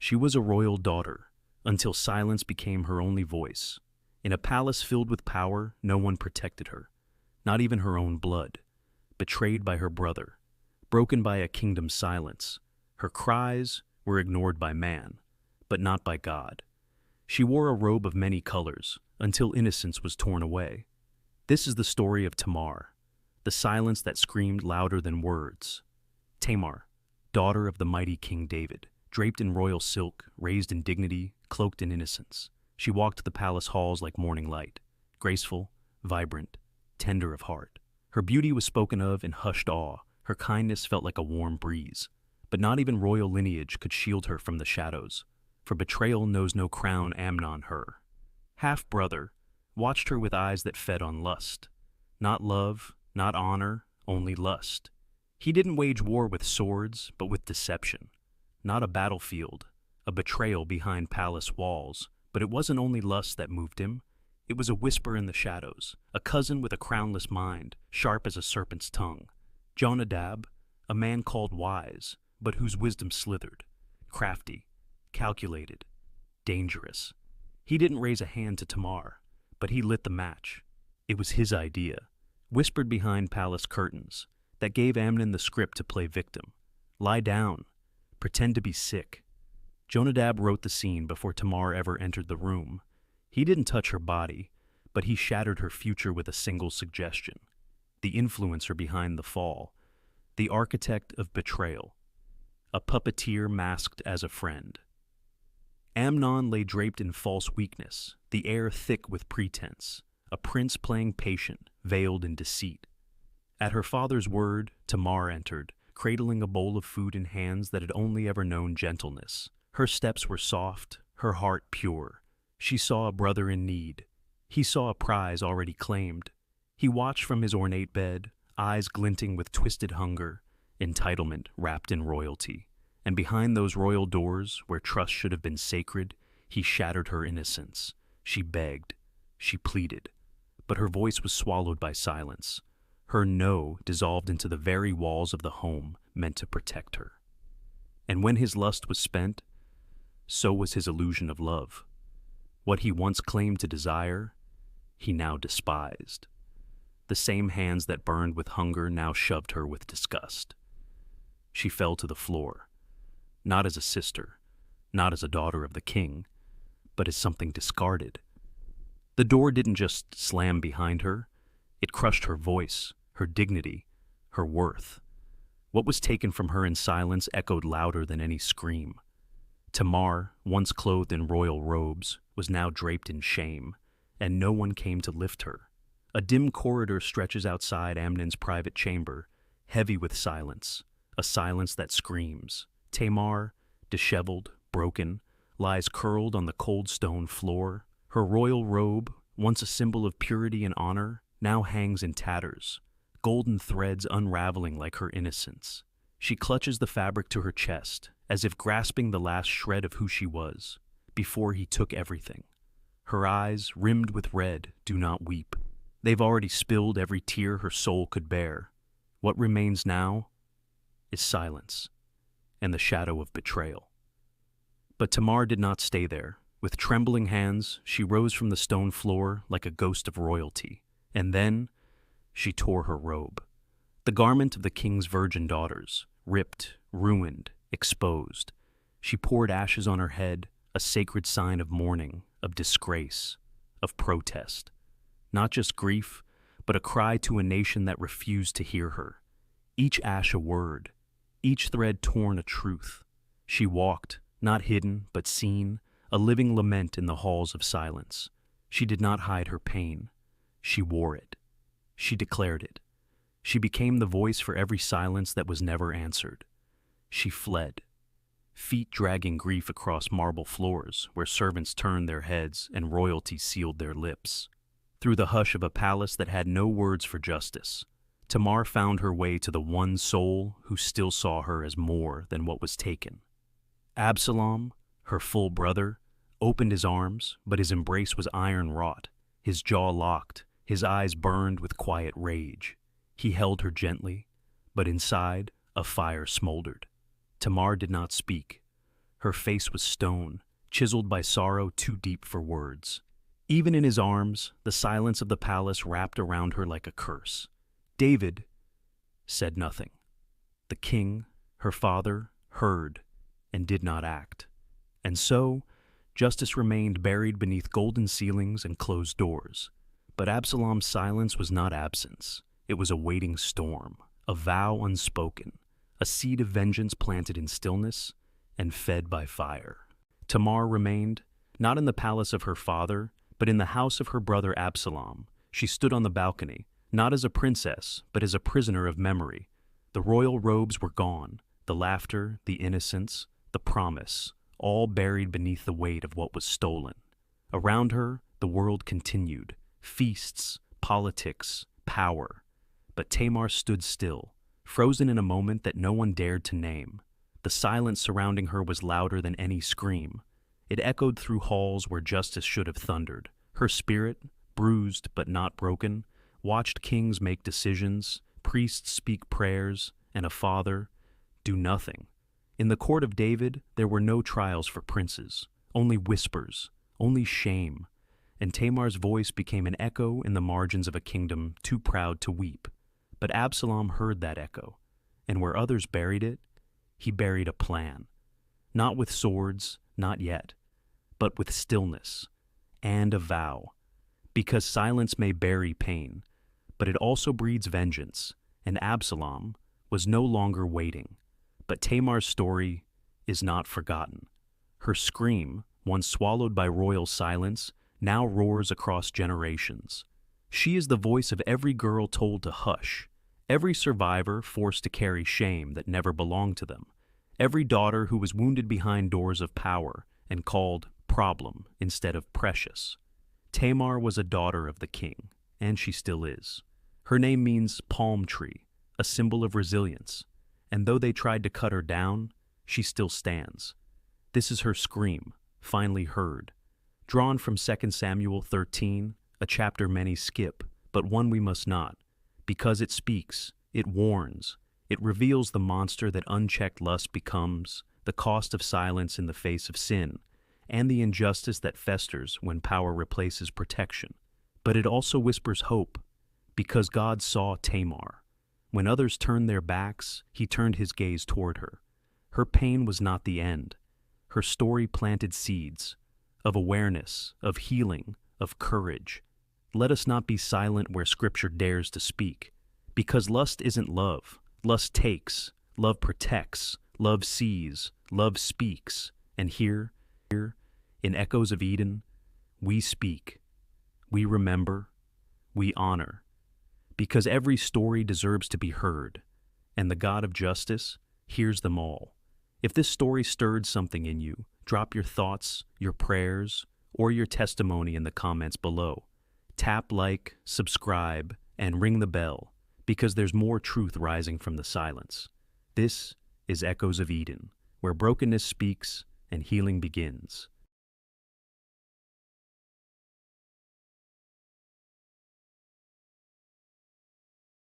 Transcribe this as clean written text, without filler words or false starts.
She was a royal daughter, until silence became her only voice. In a palace filled with power, no one protected her, not even her own blood. Betrayed by her brother, broken by a kingdom's silence, her cries were ignored by man, but not by God. She wore a robe of many colors, until innocence was torn away. This is the story of Tamar, the silence that screamed louder than words. Tamar, daughter of the mighty King David, draped in royal silk, raised in dignity, cloaked in innocence. She walked the palace halls like morning light, graceful, vibrant, tender of heart. Her beauty was spoken of in hushed awe, her kindness felt like a warm breeze. But not even royal lineage could shield her from the shadows, for betrayal knows no crown. Amnon, her half-brother, watched her with eyes that fed on lust. Not love, not honor, only lust. He didn't wage war with swords, but with deception. Not a battlefield, a betrayal behind palace walls, but it wasn't only lust that moved him. It was a whisper in the shadows, a cousin with a crownless mind, sharp as a serpent's tongue. Jonadab, a man called wise, but whose wisdom slithered, crafty, calculated, dangerous. He didn't raise a hand to Tamar, but he lit the match. It was his idea, whispered behind palace curtains, that gave Amnon the script to play victim. Lie down, pretend to be sick. Jonadab wrote the scene before Tamar ever entered the room. He didn't touch her body, but he shattered her future with a single suggestion. The influencer behind the fall, the architect of betrayal, a puppeteer masked as a friend. Amnon lay draped in false weakness, the air thick with pretense, a prince playing patient, veiled in deceit. At her father's word, Tamar entered, cradling a bowl of food in hands that had only ever known gentleness. Her steps were soft, her heart pure. She saw a brother in need. He saw a prize already claimed. He watched from his ornate bed, eyes glinting with twisted hunger, entitlement wrapped in royalty. And behind those royal doors, where trust should have been sacred, he shattered her innocence. She begged, she pleaded, but her voice was swallowed by silence. Her no dissolved into the very walls of the home meant to protect her. And when his lust was spent, so was his illusion of love. What he once claimed to desire, he now despised. The same hands that burned with hunger now shoved her with disgust. She fell to the floor, not as a sister, not as a daughter of the king, but as something discarded. The door didn't just slam behind her, it crushed her voice, her dignity, her worth. What was taken from her in silence echoed louder than any scream. Tamar, once clothed in royal robes, was now draped in shame, and no one came to lift her. A dim corridor stretches outside Amnon's private chamber, heavy with silence, a silence that screams. Tamar, disheveled, broken, lies curled on the cold stone floor. Her royal robe, once a symbol of purity and honor, now hangs in tatters, golden threads unraveling like her innocence. She clutches the fabric to her chest, as if grasping the last shred of who she was, before he took everything. Her eyes, rimmed with red, do not weep. They've already spilled every tear her soul could bear. What remains now is silence and the shadow of betrayal. But Tamar did not stay there. With trembling hands, she rose from the stone floor like a ghost of royalty, and then she tore her robe. The garment of the king's virgin daughters, ripped, ruined, exposed. She poured ashes on her head, a sacred sign of mourning, of disgrace, of protest. Not just grief, but a cry to a nation that refused to hear her. Each ash a word, each thread torn a truth. She walked, not hidden, but seen, a living lament in the halls of silence. She did not hide her pain. She wore it. She declared it. She became the voice for every silence that was never answered. She fled, feet dragging grief across marble floors where servants turned their heads and royalty sealed their lips. Through the hush of a palace that had no words for justice, Tamar found her way to the one soul who still saw her as more than what was taken. Absalom, her full brother, opened his arms, but his embrace was iron-wrought, his jaw locked, his eyes burned with quiet rage. He held her gently, but inside, a fire smoldered. Tamar did not speak. Her face was stone, chiseled by sorrow too deep for words. Even in his arms, the silence of the palace wrapped around her like a curse. David said nothing. The king, her father, heard and did not act. And so, justice remained buried beneath golden ceilings and closed doors. But Absalom's silence was not absence. It was a waiting storm, a vow unspoken, a seed of vengeance planted in stillness and fed by fire. Tamar remained, not in the palace of her father, but in the house of her brother Absalom. She stood on the balcony, not as a princess, but as a prisoner of memory. The royal robes were gone, the laughter, the innocence, the promise, all buried beneath the weight of what was stolen. Around her, the world continued, feasts, politics, power. But Tamar stood still, frozen in a moment that no one dared to name. The silence surrounding her was louder than any scream. It echoed through halls where justice should have thundered. Her spirit, bruised but not broken, watched kings make decisions, priests speak prayers, and a father do nothing. In the court of David, there were no trials for princes, only whispers, only shame, and Tamar's voice became an echo in the margins of a kingdom too proud to weep. But Absalom heard that echo, and where others buried it, he buried a plan. Not with swords, not yet, but with stillness and a vow. Because silence may bury pain, but it also breeds vengeance, and Absalom was no longer waiting. But Tamar's story is not forgotten. Her scream, once swallowed by royal silence, now roars across generations. She is the voice of every girl told to hush, every survivor forced to carry shame that never belonged to them, every daughter who was wounded behind doors of power and called problem instead of precious. Tamar was a daughter of the king, and she still is. Her name means palm tree, a symbol of resilience, and though they tried to cut her down, she still stands. This is her scream, finally heard. Drawn from 2 Samuel 13, a chapter many skip, but one we must not, because it speaks, it warns, it reveals the monster that unchecked lust becomes, the cost of silence in the face of sin, and the injustice that festers when power replaces protection. But it also whispers hope, because God saw Tamar. When others turned their backs, he turned his gaze toward her. Her pain was not the end. Her story planted seeds of awareness, of healing, of courage. Let us not be silent where Scripture dares to speak, because lust isn't love. Lust takes, love protects, love sees, love speaks, and here, in Echoes of Eden, we speak, we remember, we honor, because every story deserves to be heard, and the God of justice hears them all. If this story stirred something in you, drop your thoughts, your prayers, or your testimony in the comments below. Tap like, subscribe, and ring the bell, because there's more truth rising from the silence. This is Echoes of Eden, where brokenness speaks and healing begins.